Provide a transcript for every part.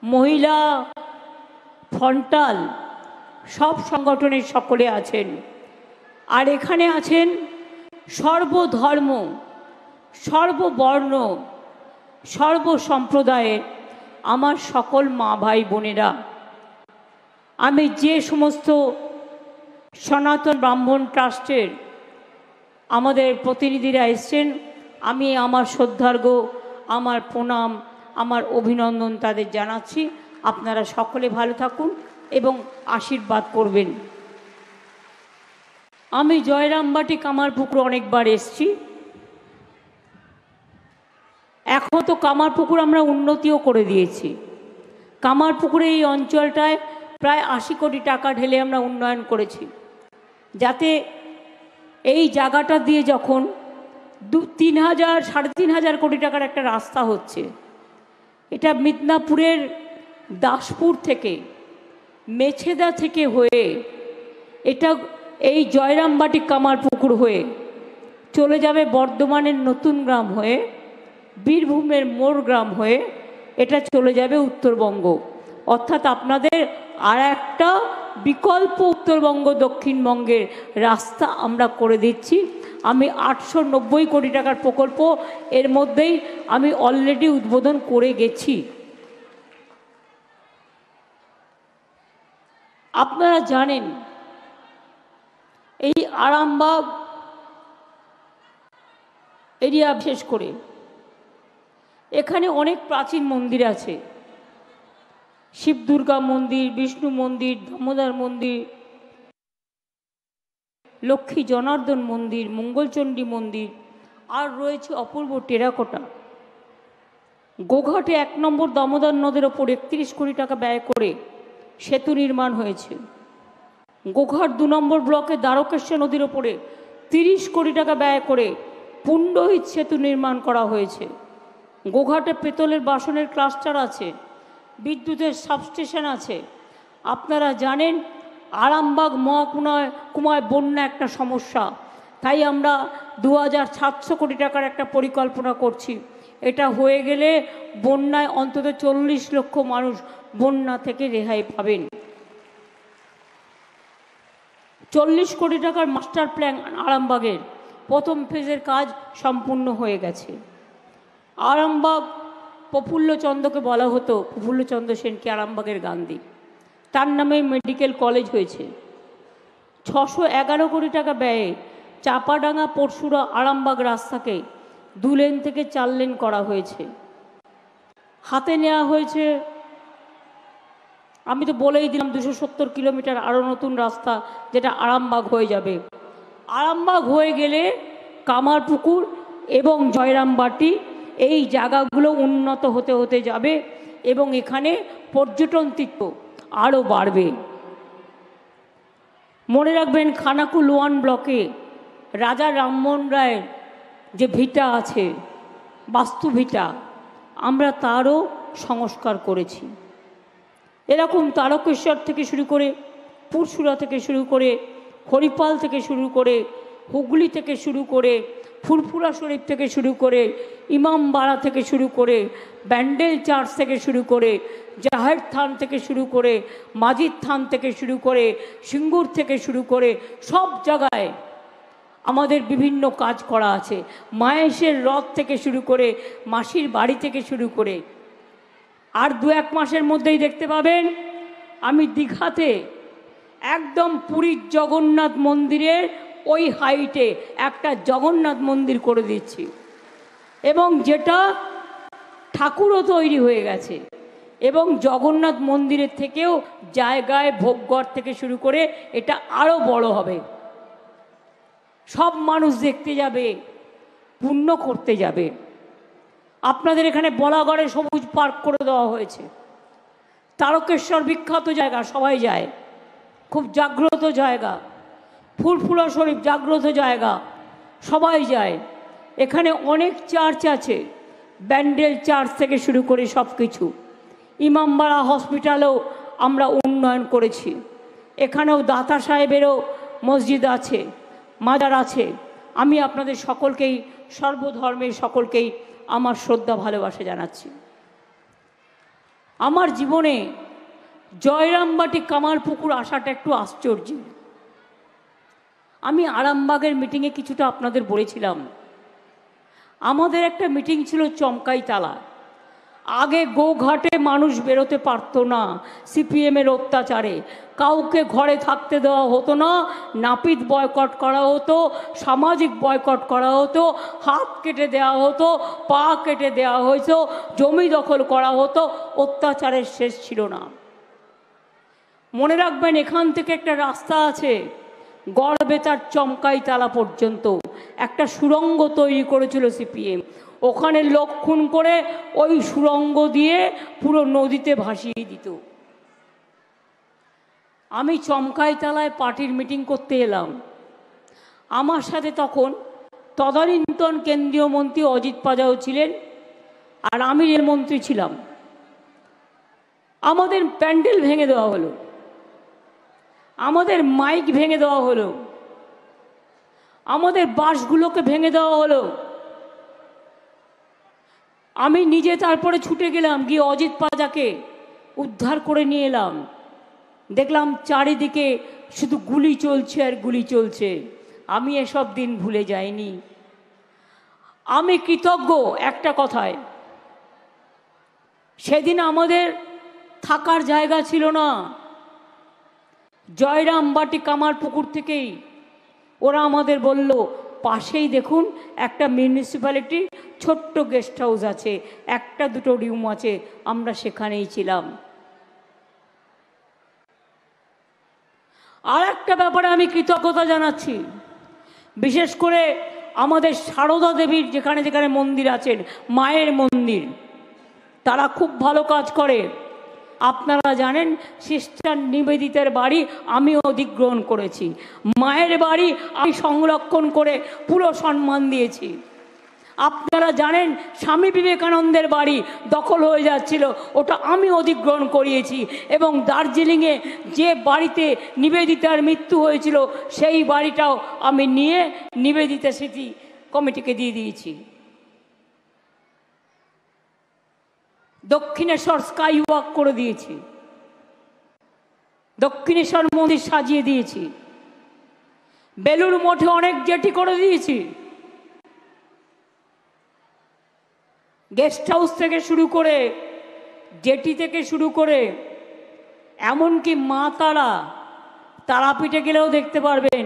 মহিলা, ফন্টাল সব সংগঠনের সকলে আছেন। আর এখানে আছেন সর্বধর্ম, সর্ববর্ণ, সর্বসম্প্রদায়ের আমার সকল মা ভাই বোনেরা। আমি যে সমস্ত সনাতন ব্রাহ্মণ ট্রাস্টের আমাদের প্রতিনিধিরা এসছেন, আমি আমার শ্রদ্ধার্ঘ্য, আমার প্রণাম, আমার অভিনন্দন তাদের জানাচ্ছি। আপনারা সকলে ভালো থাকুন এবং আশীর্বাদ করবেন। আমি জয়রামবাটি কামারপুকুর অনেকবার এসছি। এখন তো কামারপুকুর আমরা উন্নতিও করে দিয়েছি। কামারপুকুরে এই অঞ্চলটায় প্রায় 80 কোটি টাকা ঢেলে আমরা উন্নয়ন করেছি, যাতে এই জায়গাটা দিয়ে যখন 3,000-3,500 কোটি টাকার একটা রাস্তা হচ্ছে, এটা মিদনাপুরের দাসপুর থেকে, মেছেদা থেকে হয়ে এটা এই জয়রামবাটি কামারপুকুর হয়ে চলে যাবে বর্ধমানের নতুন গ্রাম হয়ে, বীরভূমের মোড় গ্রাম হয়ে এটা চলে যাবে উত্তরবঙ্গ। অর্থাৎ আপনাদের আর একটা বিকল্প উত্তরবঙ্গ দক্ষিণবঙ্গের রাস্তা আমরা করে দিচ্ছি। আমি 890 কোটি টাকার প্রকল্প এর মধ্যেই আমি অলরেডি উদ্বোধন করে গেছি। আপনারা জানেন এই আরামবাগ এরিয়া বিশেষ করে এখানে অনেক প্রাচীন মন্দির আছে। শিব দুর্গা মন্দির, বিষ্ণু মন্দির, দামোদর মন্দির, লক্ষ্মী জনার্দন মন্দির, মঙ্গলচণ্ডী মন্দির, আর রয়েছে অপূর্ব টেরাকোটা। গোঘাটে 1 নম্বর দামোদর নদের ওপর 31 কোটি টাকা ব্যয় করে সেতু নির্মাণ হয়েছে। গোঘাট 2 নম্বর ব্লকে দ্বারকেশ্বর নদীর ওপরে 30 কোটি টাকা ব্যয় করে পুণ্ডহিত সেতু নির্মাণ করা হয়েছে। গোঘাটে পেতলের বাসনের ক্লাস্টার আছে, বিদ্যুতের সাবস্টেশন আছে। আপনারা জানেন আরামবাগ মহকুমায় বন্যা একটা সমস্যা, তাই আমরা 2,700 কোটি টাকার একটা পরিকল্পনা করছি। এটা হয়ে গেলে বন্যায় অন্তত 40 লক্ষ মানুষ বন্যা থেকে রেহাই পাবেন। 40 কোটি টাকার মাস্টার প্ল্যান আরামবাগের প্রথম ফেজের কাজ সম্পূর্ণ হয়ে গেছে। আরামবাগ প্রফুল্লচন্দ্রকে বলা হতো, প্রফুল্লচন্দ্র সেনকে আরামবাগের গান্ধী, তার নামে মেডিকেল কলেজ হয়েছে। 611 কোটি টাকা ব্যয়ে চাপাডাঙ্গা পরশুরা আরামবাগ রাস্তাকে 2 লেন থেকে 4 লেন করা হয়েছে। হাতে নেওয়া হয়েছে, আমি তো বলেই দিলাম, 270 কিলোমিটার আরও নতুন রাস্তা, যেটা আরামবাগ হয়ে যাবে। আরামবাগ হয়ে গেলে কামারপুকুর এবং জয়রামবাটি এই জায়গাগুলো উন্নত হতে হতে যাবে এবং এখানে পর্যটন তীর্থ আরও বাড়বে। মনে রাখবেন খানাকুল 1 ব্লকে রাজা রামমোহন রায়ের যে ভিটা আছে, বাস্তু ভিটা, আমরা তারও সংস্কার করেছি। এরকম তারকেশ্বর থেকে শুরু করে, পুরসুরা থেকে শুরু করে, হরিপাল থেকে শুরু করে, হুগলি থেকে শুরু করে, ফুরফুরা শরীফ থেকে শুরু করে, ইমামবাড়া থেকে শুরু করে, ব্যান্ডেল চার্চ থেকে শুরু করে, জাহের থান থেকে শুরু করে, মাজিদ থান থেকে শুরু করে, সিঙ্গুর থেকে শুরু করে সব জায়গায় আমাদের বিভিন্ন কাজ করা আছে। মায়েশের রথ থেকে শুরু করে, মাসির বাড়ি থেকে শুরু করে, আর 2-1 মাসের মধ্যেই দেখতে পাবেন আমি দীঘাতে একদম পুরীর জগন্নাথ মন্দিরের ওই হাইটে একটা জগন্নাথ মন্দির করে দিচ্ছি, এবং যেটা ঠাকুরও তৈরি হয়ে গেছে, এবং জগন্নাথ মন্দিরের থেকেও জায়গায় ভোগঘর থেকে শুরু করে এটা আরও বড় হবে। সব মানুষ দেখতে যাবে, পুণ্য করতে যাবে। আপনাদের এখানে বলাগড়ে সবুজ পার্ক করে দেওয়া হয়েছে। তারকেশ্বর বিখ্যাত জায়গা, সবাই যায়, খুব জাগ্রত জায়গা। ফুরফুরা শরীফ জাগ্রত জায়গা, সবাই যায়। এখানে অনেক চার্চ আছে, ব্যান্ডেল চার্চ থেকে শুরু করে সব কিছু। ইমামবাড়া হসপিটালেও আমরা উন্নয়ন করেছি। এখানেও দাতা সাহেবেরও মসজিদ আছে, মাজার আছে। আমি আপনাদের সকলকেই, সর্বধর্মের সকলকেই আমার শ্রদ্ধা ভালোবাসা জানাচ্ছি। আমার জীবনে জয়রামবাটি কামারপুকুর আসাটা একটু আশ্চর্য। আমি আরামবাগের মিটিংয়ে কিছুটা আপনাদের বলেছিলাম। আমাদের একটা মিটিং ছিল চমকাইতলা। আগে গোঘাটে মানুষ বেরোতে পারতো না সিপিএমের অত্যাচারে, কাউকে ঘরে থাকতে দেওয়া হতো না, নাপিত বয়কট করা হতো, সামাজিক বয়কট করা হতো, হাত কেটে দেওয়া হতো, পা কেটে দেওয়া হতো, জমি দখল করা হতো, অত্যাচারের শেষ ছিল না। মনে রাখবেন, এখান থেকে একটা রাস্তা আছে গড়বেতার চমকাইতলা পর্যন্ত, একটা সুড়ঙ্গ তৈরি করেছিল সিপিএম। ওখানে লোক খুন করে ওই সুড়ঙ্গ দিয়ে পুরো নদীতে ভাসিয়ে দিত। আমি চমকাইতলায় পার্টির মিটিং করতে এলাম। আমার সাথে তখন তদানীন্তন কেন্দ্রীয় মন্ত্রী অজিত পাজাও ছিলেন, আর আমি রেলমন্ত্রী ছিলাম। আমাদের প্যান্ডেল ভেঙে দেওয়া হলো, আমাদের মাইক ভেঙে দেওয়া হলো, আমাদের বাসগুলোকে ভেঙে দেওয়া হলো। আমি নিজে তারপরে ছুটে গেলাম, গিয়ে অজিত পাজাকে উদ্ধার করে নিয়ে এলাম। দেখলাম চারিদিকে শুধু গুলি চলছে আর গুলি চলছে। আমি এসব দিন ভুলে যাইনি। আমি কৃতজ্ঞ একটা কথায়, সেদিন আমাদের থাকার জায়গা ছিল না। জয়রামবাটি কামারপুকুর থেকেই ওরা আমাদের বলল, পাশেই দেখুন একটা মিউনিসিপ্যালিটি ছোট্ট গেস্ট হাউস আছে, একটা দুটো রুম আছে, আমরা সেখানেই ছিলাম। আর একটা ব্যাপারে আমি কৃতজ্ঞতা জানাচ্ছি, বিশেষ করে আমাদের সারদা দেবীর যেখানে যেখানে মন্দির আছেন, মায়ের মন্দির, তারা খুব ভালো কাজ করে। আপনারা জানেন, সিস্টার নিবেদিতার বাড়ি আমি অধিগ্রহণ করেছি, মায়ের বাড়ি আমি সংরক্ষণ করে পুরো সম্মান দিয়েছি। আপনারা জানেন, স্বামী বিবেকানন্দের বাড়ি দখল হয়ে যাচ্ছিল, ওটা আমি অধিগ্রহণ করিয়েছি। এবং দার্জিলিংয়ে যে বাড়িতে নিবেদিতার মৃত্যু হয়েছিল, সেই বাড়িটাও আমি নিয়ে নিবেদিতা স্মৃতি কমিটিকে দিয়ে দিয়েছি। দক্ষিণেশ্বর স্কাই ওয়াক করে দিয়েছি, দক্ষিণেশ্বর মন্দির সাজিয়ে দিয়েছি, বেলুড় মঠে অনেক জেটি করে দিয়েছি। গেস্ট হাউস থেকে শুরু করে, জেটি থেকে শুরু করে, এমনকি মা তারাপীঠে গেলেও দেখতে পারবেন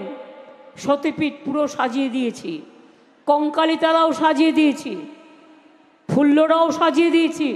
সতীপীঠ পুরো সাজিয়ে দিয়েছি, কঙ্কালীতলাও সাজিয়ে দিয়েছি, ফুল্লরাও সাজিয়ে দিয়েছি।